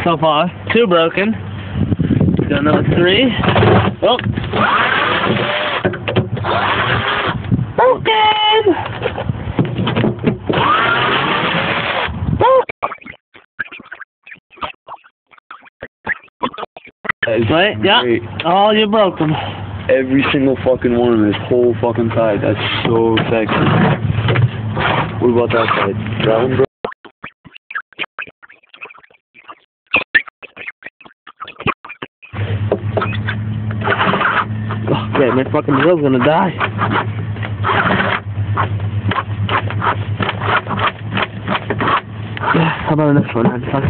So far, 2 broken. Got another 3. Oh! Broken! Right? Yeah. Oh, you broke them. Every single fucking one on this whole fucking side. That's so sexy. What about that side? That one, bro? Oh, great, my fucking drill's gonna die. How about the next one, man? Fuck it.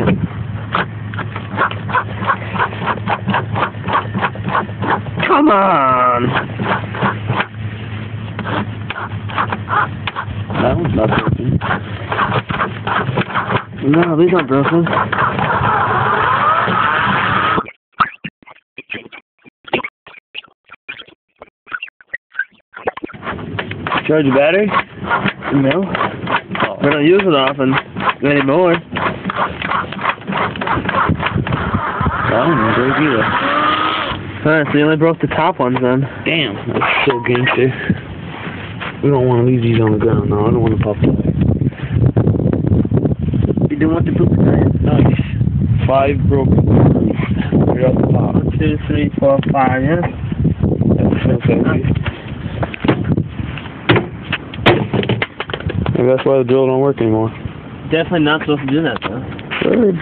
Come on! That one's not broken. No, these aren't broken. Charge your battery? No. I don't use it often anymore. That one didn't break either. Alright, so you only broke the top ones then. Damn, that's so gangster. We don't want to leave these on the ground, no. I don't want to pop that. You don't want to poop tonight? Nice. 5 broken. Right off the top. 1, 2, 3, 4, 5, yeah? That's so sexy. Maybe that's why the drill don't work anymore. Definitely not supposed to do that though. Sure.